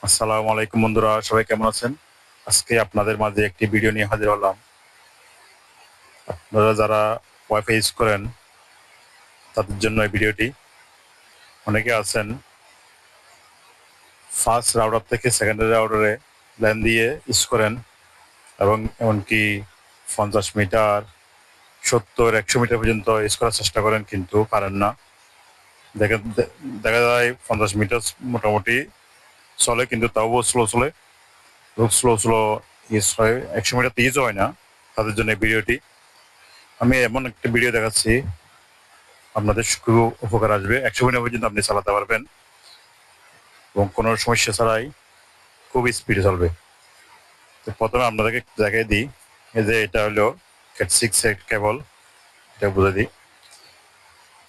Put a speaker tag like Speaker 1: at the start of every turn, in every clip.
Speaker 1: আসসালামু আলাইকুম বন্ধুরা, সবাই কেমন আছেন? আজকে আপনাদের মাঝে একটি ভিডিও নিয়ে হাজির হলাম। আপনারা যারা ওয়াইফাই ইউজ করেন তাদের জন্য এই ভিডিওটি। অনেকে আছেন ফার্স্ট রাউটার থেকে সেকেন্ডারি রাউটারে ল্যান দিয়ে ইউজ করেন এবং এমনকি 50 মিটার, 70-100 মিটার পর্যন্ত ইউজ করার চেষ্টা করেন কিন্তু পারেন না। দেখা যায় 50 মিটার মোটামুটি চলে, কিন্তু তাও বহু স্লো চলে, খুব স্লো স্লো ইউজ হয়, 100 মিটার ইউজ হয় না। তাদের জন্য এই ভিডিওটি। আমি এমন একটা ভিডিও দেখাচ্ছি আপনাদের খুব উপকার আসবে। 100 মিটার পর্যন্ত আপনি চালাতে পারবেন এবং কোনো সমস্যা ছাড়াই খুব স্পিডে চলবে। তো প্রথমে আপনাদেরকে দেখাই দিই, এই যে এটা হলো ক্যাট 6 কেবল, এটা বুঝে দিই।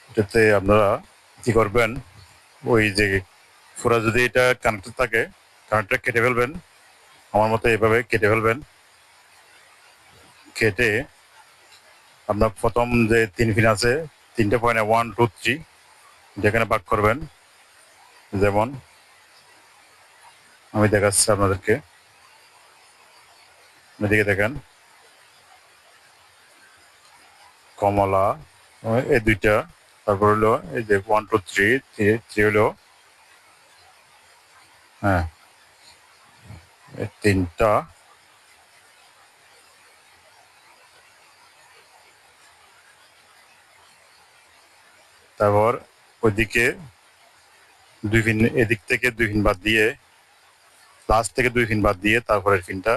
Speaker 1: এটাতে আপনারা কি করবেন, ওই যে পুরা যদি এটা কানেক্টেড থাকে, কানেক্টটা কেটে ফেলবেন। আমার মতো এভাবে কেটে ফেলবেন। কেটে আপনার প্রথম যে 3 পিন আছে, 3টে পয়েন্ট 1, 2, 3 যেখানে ভাগ করবেন। যেমন আমি দেখাচ্ছি আপনাদেরকে, এদিকে দেখেন কমলা, এই দুইটা, তারপর হলো এই যে 1, 2, 3, 3 হলো, হ্যাঁ, এই তিনটা। তারপর ওইদিকে 2 পিন, এদিক থেকে 2 পিন বাদ দিয়ে, লাস্ট থেকে 2 পিন বাদ দিয়ে তারপরের পিনটা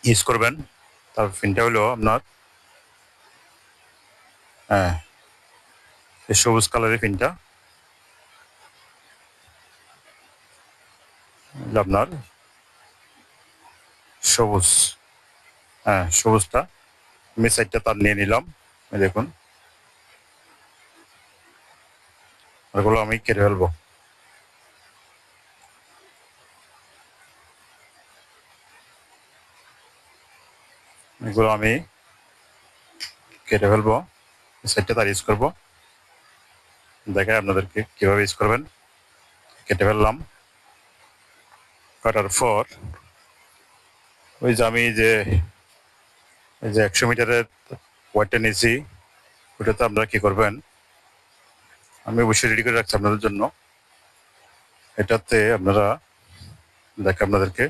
Speaker 1: ইউজ করবেন। তারপর পিনটা হলো আপনার, হ্যাঁ, এই সবুজ কালারের পিনটা আপনার সবুজ, হ্যাঁ সবুজটা। আমি 4টা তার নিয়ে নিলাম, এই দেখুন। ওগুলো আমি কেটে ফেলবো। এগুলো আমি কেটে ফেলবো, 4টা তার ইউজ করবো। দেখাই আপনাদেরকে কিভাবে ইউজ করবেন। কেটে ফেললাম। কাটার পর ওই যে আমি যে এই যে 100 মিটারের ওয়েটটা নিয়েছি, ওটাতে আপনারা কি করবেন, আমি অবশ্যই রেডি করে রাখছি আপনাদের জন্য। এটাতে আপনারা দেখে আপনাদেরকে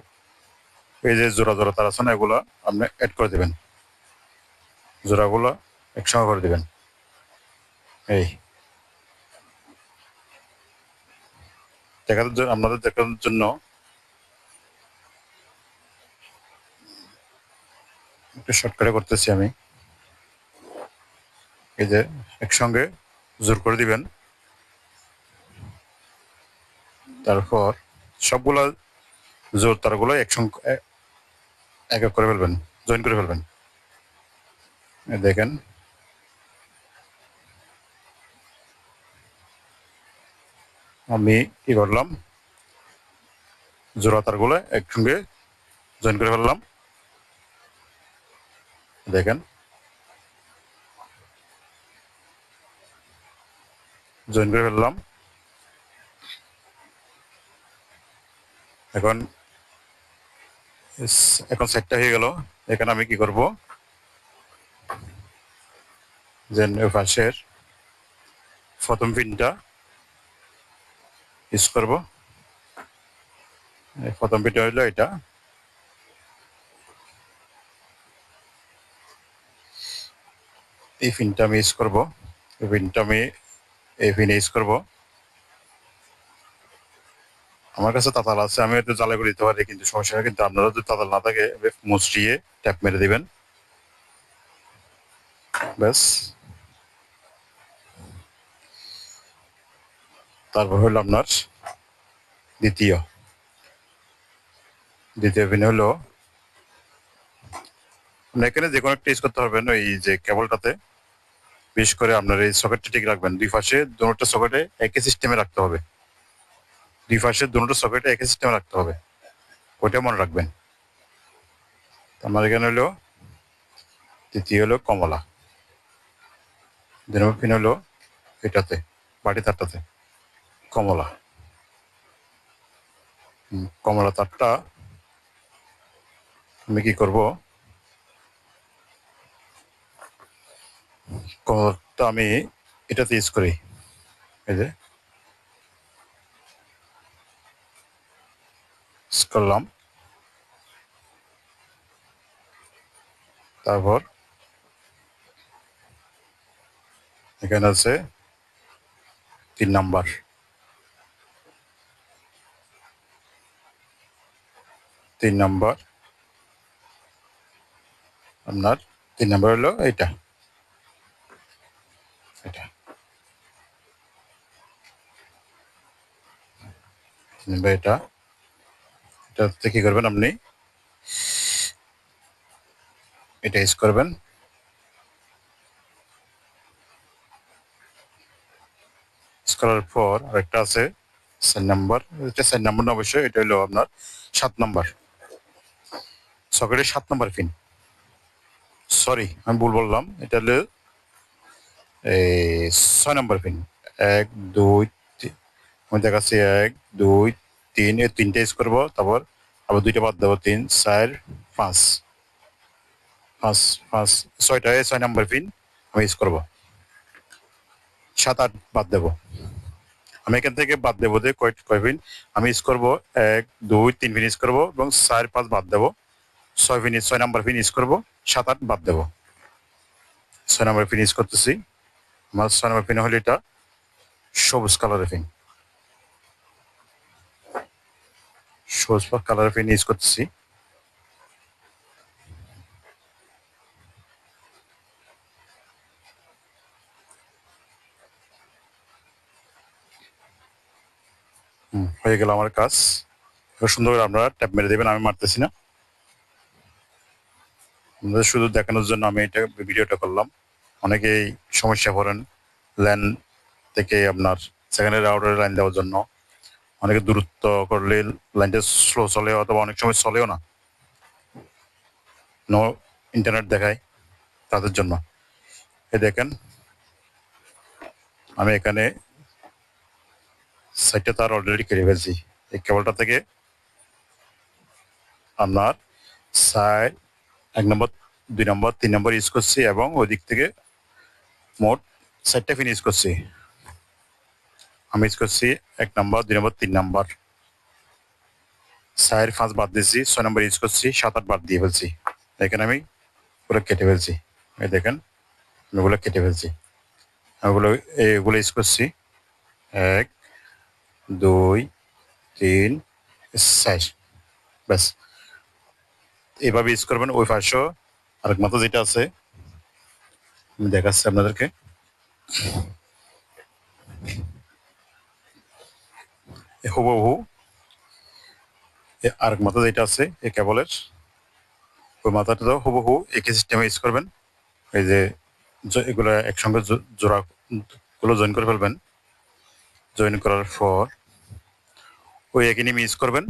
Speaker 1: এই যে জোড়া জোড়া তার আছে না, এগুলো আপনি অ্যাড করে দেবেন, জোড়াগুলো একসঙ্গে করে দেবেন। এই দেখানোর জন্য, আপনাদের দেখানোর জন্য একটু শর্টকাটে করতেছি আমি। এই যে একসঙ্গে জোর করে দিবেন, তারপর সবগুলা জোর তারগুলো একসঙ্গে এক এক করে ফেলবেন, জয়েন করে ফেলবেন। দেখেন আমি কি করলাম, জোড়া তারগুলো একসঙ্গে জয়েন করে ফেললাম। দেখেন জয়েন করে ফেললাম। এখন এখন সেটটা হয়ে গেল। এখানে আমি কি করব, যে পাশের প্রথম পিনটা ইউজ করব। প্রথম পিনটা হইলো এটা, এই পিনটা আমি ইউজ করব। এই পিনটা আমি এই পিনে ইউজ করব। আমার কাছে তাতাল আছে, আমি হয়তো জ্বালা করে দিতে পারি, কিন্তু সমস্যা হয়। কিন্তু আপনারা যদি তাতাল না থাকে, মুচড়িয়ে ট্যাপ মেরে দিবেন, ব্যাস। তারপর হলো আপনার দ্বিতীয় দ্বিতীয় পিন হলো, আপনি এখানে যে কোনো একটা ইউজ করতে পারবেন। ওই যে কেবলটাতে বিশেষ করে আপনার এই সকেটটা ঠিক রাখবেন, দুই পাশে দুটো সকেটে একই সিস্টেমে রাখতে হবে। দুই পাশে দুটো সকেটে একই সিস্টেমে রাখতে হবে, ওইটা মনে রাখবেন। আমার এখানে হলো তৃতীয় হলো কমলা, 2 নম্বর পিন হলো এটাতে, বাটি তারটাতে কমলা। কমলা তারটা আমি কি করব, কমলাটা আমি এটাতে ইউজ করি, এই যে করলাম। তারপর এখানে আছে 3 নাম্বার, 3 নাম্বার আপনার 3 নাম্বার হলো এটা, এটা 3 নাম্বার, এটাতে কি করবেন আপনি, এটা ইউজ করবেন। করার পর আরেকটা আছে 4 নাম্বার, এটা 4 নাম্বার না অবশ্যই, এটা হলো আপনার 7 নাম্বার, সকেটের 7 নাম্বার পিন। সরি আমি ভুল বললাম, এটা হলো এই 6 নাম্বার পিন। 1 2 আমি দেখাচ্ছি 1 2 3, এই 3টা ইউজ করবো, তারপর আবার 2টা বাদ দেবো, 3 4 5 5 5 6টা, 6 নাম্বার পিন আমি ইউজ করবো। 7 8 বাদ দেবো, আমি এখান থেকে বাদ দেবো যে কয় পিন আমি ইউজ করবো, 1 2 3 পিন ইউজ করবো এবং 4 5 বাদ দেবো, 6 নাম্বার পিন ইউজ করবো, 7 8 বাদ দেবো। 6 নাম্বার পিন ইউজ করতেছি, আমার 6 নাম্বার পিন হলো এটা সবুজ কালারের পিন, সবুজ কালারের পিন ইউজ করতেছি। হয়ে গেল আমার কাজ। সুন্দর করে আপনারা ট্যাপ মেরে দেবেন, আমি মারতেছি না, আপনাদের শুধু দেখানোর জন্য আমি এটা ভিডিওটা করলাম। অনেকেই সমস্যা পড়েন ল্যান থেকে আপনার সেকেন্ডারি রাউটারে লাইন দেওয়ার জন্য, অনেকে দূরত্ব করলে লাইনটা স্লো চলে অথবা অনেক সময় চলেও না, নো ইন্টারনেট দেখায়, তাদের জন্য। এই দেখেন আমি এখানে 4টা তার অলরেডি কেটে ফেলছি। এই কেবলটা থেকে আপনার 1 নাম্বার 2 নাম্বার 3 নাম্বার ইউজ করছি এবং ওই দিক থেকে মোট 4টা পিন ইউজ করছি। আমি ইউজ করছি 1 নাম্বার 2 নাম্বার 3 নাম্বার, 4 5 বাদ দিয়েছি, 6 নাম্বার ইউজ করছি, 7 8 বাদ দিয়ে ফেলছি। এখানে আমি পুরো কেটে ফেলছি, এই দেখেন আমি ওগুলো কেটে ফেলছি। এগুলো ইউজ করছি 1 2 3 4, ব্যাস। এভাবে ইউজ করবেন। ওই পাশেও আরেক মাথা যেটা আছে আমি দেখাচ্ছি আপনাদেরকে, হুবহু আরেক মাথা যেটা আছে এই কেবলের, ওই মাথাটা তো হুবহু একই সিস্টেমে ইউজ করবেন। এই যে এগুলো একসঙ্গে জোড়া গুলো জয়েন করে ফেলবেন। জয়েন করার পর ওই একই নিয়ম ইউজ করবেন।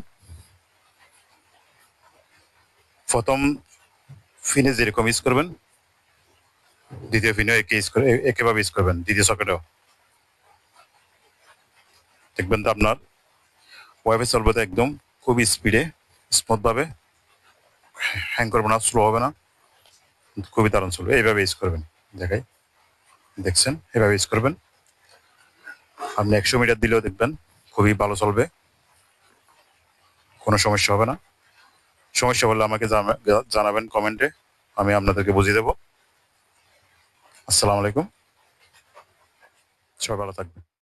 Speaker 1: প্রথম ফিনে যেরকম ইউজ করবেন, দ্বিতীয় ফিনেও একইভাবে ইউজ করবেন, দ্বিতীয় সকেটেও। দেখবেন তো আপনার ওয়াইফাই চলবে তো একদম খুবই স্পিডে, স্মুথ ভাবে, হ্যাং করবে না, স্লো হবে না, খুবই দারুণ চলবে। এইভাবে ইউজ করবেন, দেখাই, দেখছেন, এভাবে ইউজ করবেন। আপনি 100 মিটার দিলেও দেখবেন খুবই ভালো চলবে, কোনো সমস্যা হবে না। সমস্যা হলে আমাকে জানাবেন কমেন্টে, আমি আপনাদেরকে বুঝিয়ে দেবো। আসসালামু আলাইকুম, সবাই ভালো থাকবেন।